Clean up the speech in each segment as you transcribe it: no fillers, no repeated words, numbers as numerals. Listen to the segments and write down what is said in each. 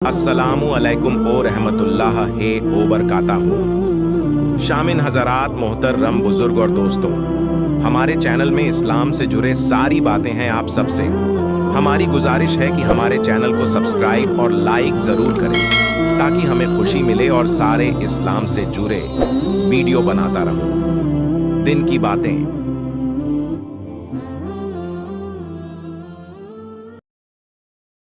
अस्सलामु अलैकुम ओ रहमतुल्लाह हे ओ बरकाताहू। शामिन हजरात, मोहतरम बुजुर्ग और दोस्तों, हमारे चैनल में इस्लाम से जुड़े सारी बातें हैं आप सबसे। हमारी गुजारिश है कि हमारे चैनल को सब्सक्राइब और लाइक जरूर करें ताकि हमें खुशी मिले और सारे इस्लाम से जुड़े वीडियो बनाता रहूं। दिन की बातें।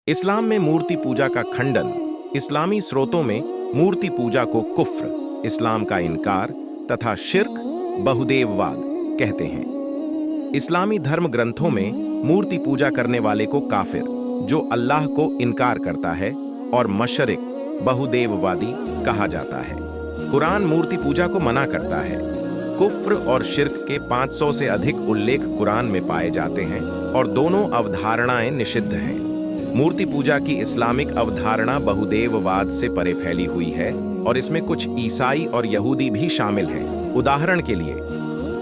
इस्लाम में मूर्ति पूजा का खंडन। इस्लामी स्रोतों में मूर्ति पूजा को कुफ्र, इस्लाम का इनकार तथा शिर्क, बहुदेववाद कहते हैं। इस्लामी धर्म ग्रंथों में मूर्ति पूजा करने वाले को काफिर, जो अल्लाह को इनकार करता है, और मशरिक, बहुदेववादी कहा जाता है। कुरान मूर्ति पूजा को मना करता है। कुफ्र और शिर्क के 500 से अधिक उल्लेख कुरान में पाए जाते हैं और दोनों अवधारणाएं निषिद्ध हैं। मूर्ति पूजा की इस्लामिक अवधारणा बहुदेववाद से परे फैली हुई है और इसमें कुछ ईसाई और यहूदी भी शामिल हैं। उदाहरण के लिए,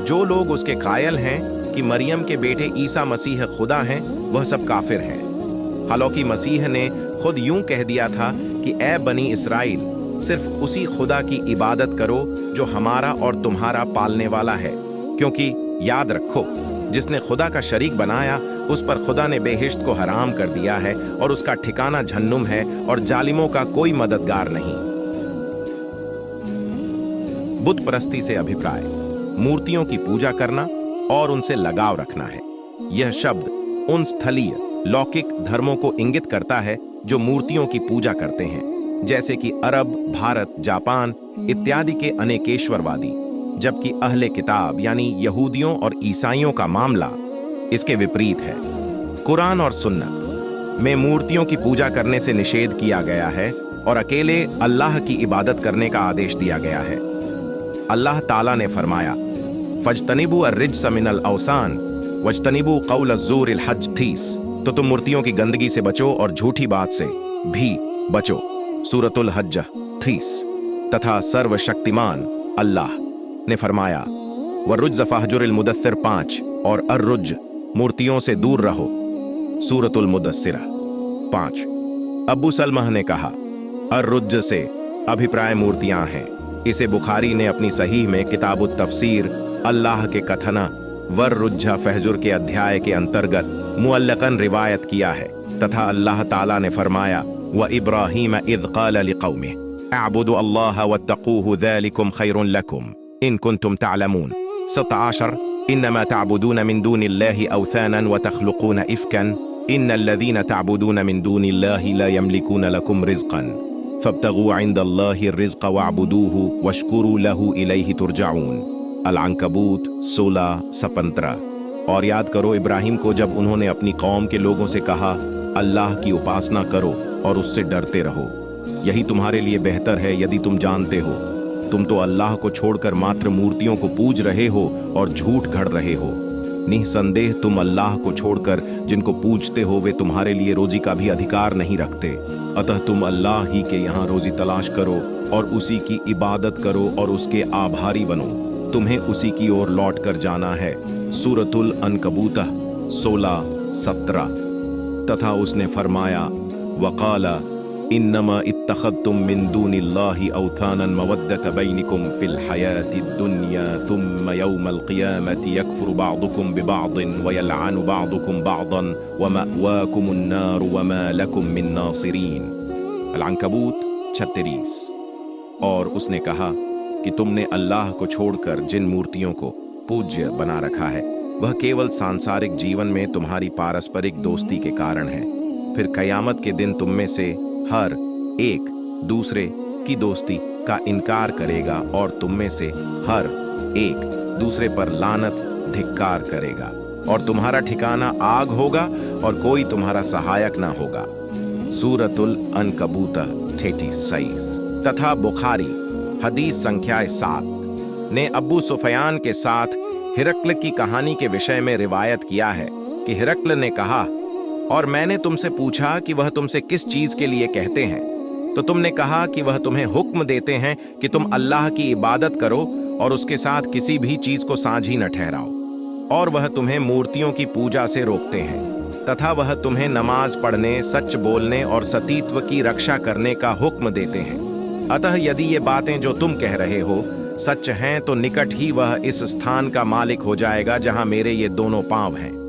जो लोग उसके कायल हैं कि मरियम के बेटे ईसा मसीह खुदा हैं, वह सब काफिर हैं। हालांकि मसीह ने खुद यूं कह दिया था कि ए बनी इस्राइल, सिर्फ उसी खुदा की इबादत करो जो हमारा और तुम्हारा पालने वाला है, क्योंकि याद रखो, जिसने खुदा का शरीक बनाया उस पर खुदा ने बेहिश्त को हराम कर दिया है और उसका ठिकाना जहन्नुम है और जालिमों का कोई मददगार नहीं। बुत परस्ती से अभिप्राय मूर्तियों की पूजा करना और उनसे लगाव रखना है। यह शब्द उन स्थलीय लौकिक धर्मों को इंगित करता है जो मूर्तियों की पूजा करते हैं, जैसे कि अरब, भारत, जापान इत्यादि के अनेकेश्वरवादी, जबकि अहले किताब यानी यहूदियों और ईसाइयों का मामला इसके विपरीत है। कुरान और सुन्नत में मूर्तियों की पूजा करने से निषेध किया गया है और अकेले अल्लाह की इबादत करने का आदेश दिया गया है। अल्लाह ताला ने फरमाया, फजतनिबू अर्रिज्स मिनल औसान वजतनिबू कौल अज़्ज़ूरिल हज थीस, तो तुम मूर्तियों की गंदगी से बचो और झूठी बात से भी बचो। सूरतुल हज थीस। तथा सर्वशक्तिमान अल्लाह ने फरमाया, वर्रुज्ज फहजुरिल मुदस्सिर 5 और अर्रुज्ज, मूर्तियों से दूर रहो। सूरतुल मुदस्सिरा 5। अबू सलमह ने कहा, अर्रुज्ज से अभिप्राय मूर्तियां हैं। इसे बुखारी ने अपनी सहीह में किताबुत तफसीर अल्लाह के कथना वर्रुज्जा फहजुर के अध्याय के अंतर्गत मुअल्लकन रिवायत किया है। तथा अल्लाह ताला ने फरमाया, व इब्राहीम इज़ क़ाल लिक़ौमिही अअबुदु अल्लाह वत्तक़ूहु ज़ालिकुम खैरुन लकुम इन कुंतुम तअलमून। 17 इन्नमा तअबुदून मिन दूनिल्लाहि औथानन व तख़्लुक़ून इफ़कन इन्नल्लज़ीन तअबुदून मिन दूनिल्लाहि ला यमलिकून लकुम रिज़क़न फब्तगू इंदल्लाहि रिज़्क़ वअबुदूहु वश्कुरू लहू इलैहि तुरजाऊन। अल-अंकबूत 16:15। और याद करो इब्राहिम को जब उन्होंने अपनी कौम के लोगों से कहा, अल्लाह की उपासना करो और उससे डरते रहो, यही तुम्हारे लिए बेहतर है यदि तुम जानते हो। तुम तो अल्लाह को छोड़कर मात्र मूर्तियों को पूज रहे हो और झूठ गढ़ रहे हो। निसंदेह तुम अल्लाह को छोड़कर जिनको पूजते हो वे तुम्हारे लिए रोजी का भी अधिकार नहीं रखते। अतः तुम अल्लाह ही के यहाँ रोजी तलाश करो और उसी की इबादत करो और उसके आभारी बनो। तुम्हें उसी की ओर लौट कर जाना है। सूरतुल अनकबूत 16-17। तथा उसने फरमाया, वक़ाला इन्नमा इत्तख़ज़्तुम मिन दूनिल्लाहि औथानन मवद्दत बैनिकुम फिल हयातिद दुन्या थुम्मा यौमल क़ियामति यकफ़ुरु बअदुकुम बिबअदिन व यलअनु बअदुकुम बअदन व मअवाकुमुन नार व मा लकुम मिन नासिरीन। अल-अंकबूत 36। और उसने कहा कि तुमने अल्लाह को छोड़कर जिन मूर्तियों को पूज्य बना रखा है, वह केवल सांसारिक जीवन में तुम्हारी पारस्परिक दोस्ती के कारण है। फिर क़यामत के दिन तुम में से हर एक दूसरे की दोस्ती का इनकार करेगा और तुम में से हर एक दूसरे पर लानत धिक्कार करेगा और तुम्हारा ठिकाना आग होगा और कोई तुम्हारा सहायक ना होगा। सूरतुल अनकबूत 36। तथा बुखारी हदीस संख्या 7 ने अबू सुफयान के साथ हिरक्ल की कहानी के विषय में रिवायत किया है कि हिरक्ल ने कहा, और मैंने तुमसे पूछा कि वह तुमसे किस चीज के लिए कहते हैं, तो तुमने कहा कि वह तुम्हें हुक्म देते हैं कि तुम अल्लाह की इबादत करो और उसके साथ किसी भी चीज को साझी न ठहराओ, और वह तुम्हें मूर्तियों की पूजा से रोकते हैं। तथा वह तुम्हें नमाज पढ़ने, सच बोलने और सतीत्व की रक्षा करने का हुक्म देते हैं। अतः यदि ये बातें जो तुम कह रहे हो सच हैं तो निकट ही वह इस स्थान का मालिक हो जाएगा जहां मेरे ये दोनों पांव हैं।